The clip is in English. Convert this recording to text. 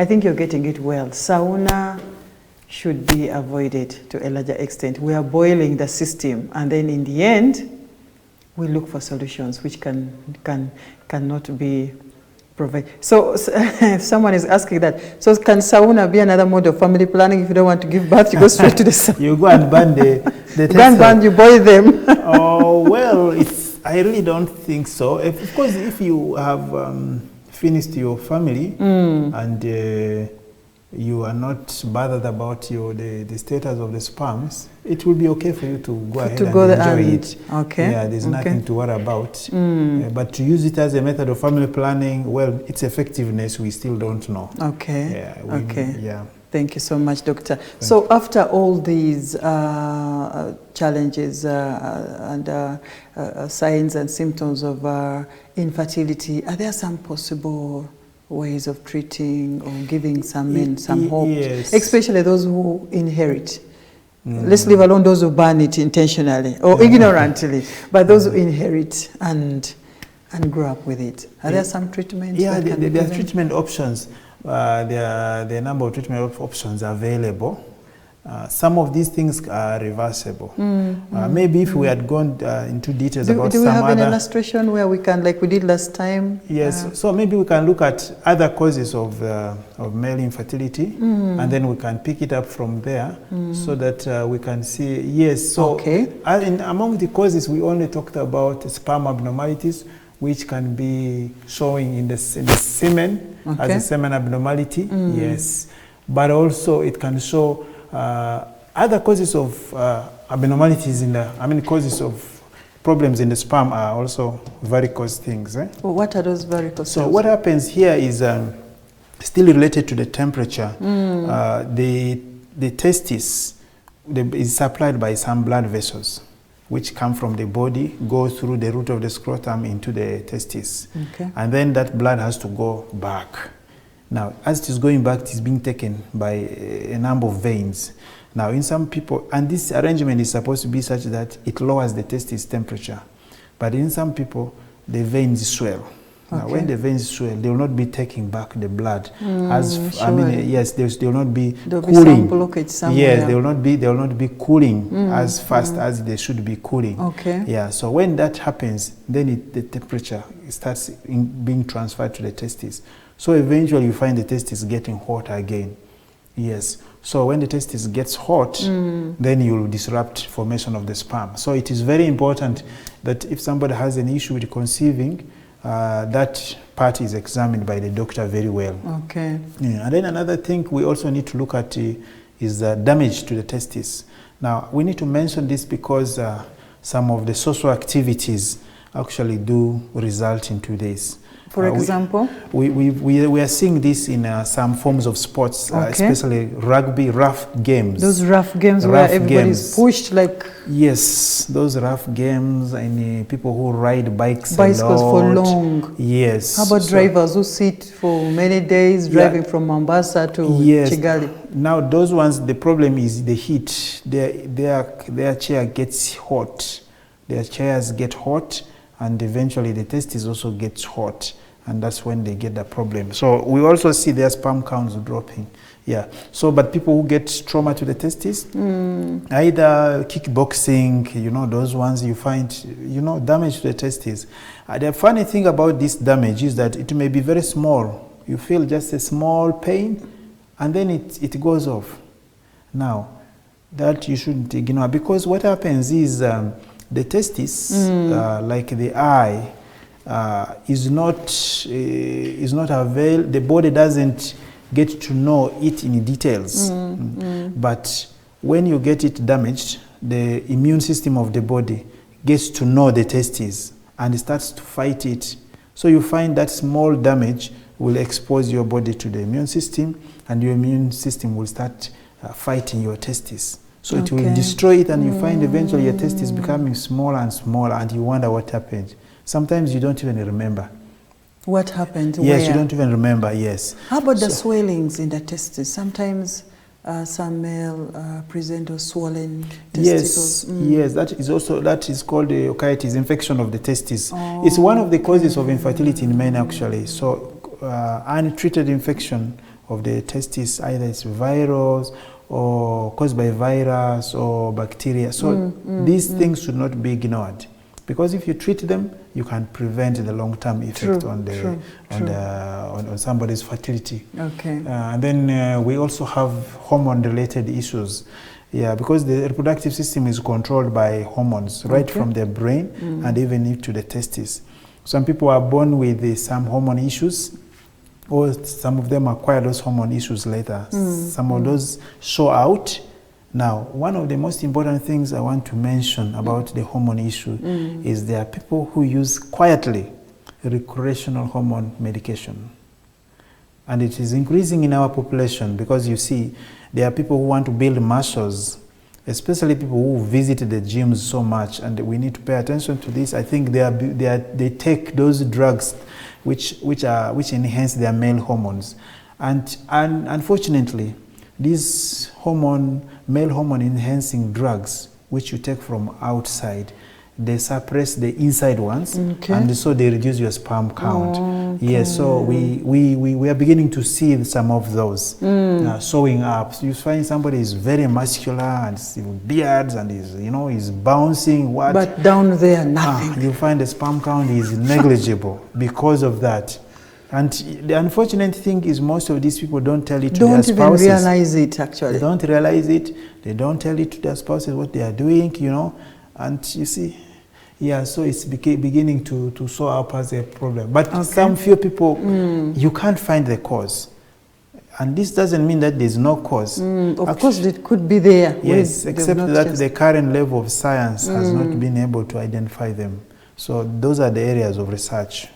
I think you're getting it well. Sauna should be avoided to a larger extent. We are boiling the system, and then in the end, we look for solutions which cannot be provided. So if someone is asking that, so can sauna be another mode of family planning? If you don't want to give birth, you go straight to the sauna. You go and burn the burn, you boil them. Oh, well, I really don't think so. Of course, if you have finished your family and you are not bothered about the status of the sperms, it will be okay for you to go ahead and enjoy it. Okay. Yeah, there's nothing to worry about. But to use it as a method of family planning, well, its effectiveness we still don't know. Okay. Yeah. Yeah. Thank you so much, Doctor. So after all these challenges and signs and symptoms of infertility, are there some possible ways of treating or giving some men some hope, yes, especially those who inherit? Let's leave alone those who burn it intentionally or ignorantly, but those who inherit and grow up with it. Are there some treatments? Yeah, there are treatment options. There are a number of treatment options available. Some of these things are reversible. Maybe if we had gone into details about some other... Do we have an illustration where we can, like we did last time? Yes, so maybe we can look at other causes of male infertility, and then we can pick it up from there so that we can see, yes, so among the causes we only talked about sperm abnormalities, which can be showing in the semen as a semen abnormality, yes, but also it can show other causes of abnormalities causes of problems in the sperm are also varicose things. Well, what are those varicose? So what happens here is still related to the temperature. The testis is supplied by some blood vessels which come from the body, go through the root of the scrotum into the testis. And then that blood has to go back. Now, as it is going back, it is being taken by a number of veins. Now, in some people, and this arrangement is supposed to be such that it lowers the testis temperature. But in some people, the veins swell. Now, when the veins swell, they will not be taking back the blood. Yes, they will not be cooling. Be some blockage somewhere. Yes, they will not be cooling as fast as they should be cooling. Yeah, so when that happens, then the temperature starts being transferred to the testis. So eventually you find the testis getting hot again. Yes. So when the testis gets hot, then you'll disrupt formation of the sperm. So it is very important that if somebody has an issue with conceiving, that part is examined by the doctor very well. Okay. Yeah. And then another thing we also need to look at is damage to the testis. Now, we need to mention this because some of the social activities actually do result into this. For example? We are seeing this in some forms of sports, especially rugby, rough games. Those rough games where everybody is pushed like... Yes, those rough games and people who ride bicycles for long. Yes. How about drivers who sit for many days driving from Mombasa to Kigali? Now those ones, the problem is the heat. Their chair gets hot. Their chairs get hot, and eventually the testis also gets hot, and that's when they get the problem. So we also see their sperm counts dropping. Yeah. So, but people who get trauma to the testis, either kickboxing, those ones you find, damage to the testis. The funny thing about this damage is that it may be very small. You feel just a small pain, and then it goes off. Now, that you shouldn't ignore, because what happens is, the testis, like the eye, is not available. The body doesn't get to know it in details. But when you get it damaged, the immune system of the body gets to know the testis and starts to fight it. So you find that small damage will expose your body to the immune system, and your immune system will start fighting your testis. So it will destroy it, and you find eventually your testis becoming smaller and smaller, and you wonder what happened. Sometimes you don't even remember. What happened? Yes, where? You don't even remember, yes. How about the swellings in the testes? Sometimes some male present with swollen testicles. Yes, that is called the otitis, infection of the testes. It's one of the causes of infertility in men, actually. So untreated infection of the testis, either it's virus or caused by virus or bacteria. So these things should not be ignored, because if you treat them, you can prevent the long-term effect on somebody's fertility. Okay. And then we also have hormone-related issues. Yeah, because the reproductive system is controlled by hormones, right from the brain and even into the testes. Some people are born with some hormone issues, or some of them acquire those hormone issues later. Some of those show out. Now, one of the most important things I want to mention about the hormone issue is there are people who use quietly recreational hormone medication. And it is increasing in our population, because you see, there are people who want to build muscles, especially people who visit the gyms so much, and we need to pay attention to this. I think they take those drugs which enhance their male hormones. And unfortunately, these male hormone enhancing drugs, which you take from outside, they suppress the inside ones, and so they reduce your sperm count. Yes, so we are beginning to see some of those showing up. So you find somebody is very muscular and with beards and is bouncing. But down there, nothing. You find the sperm count is negligible because of that. And the unfortunate thing is, most of these people don't tell it to their spouses. Don't even realize it, actually. They don't realize it. They don't tell it to their spouses what they are doing, And you see, yeah, so it's beginning to show up as a problem. But some few people, you can't find the cause. And this doesn't mean that there's no cause. Of course, it could be there. Yes, except that the current level of science has not been able to identify them. So those are the areas of research.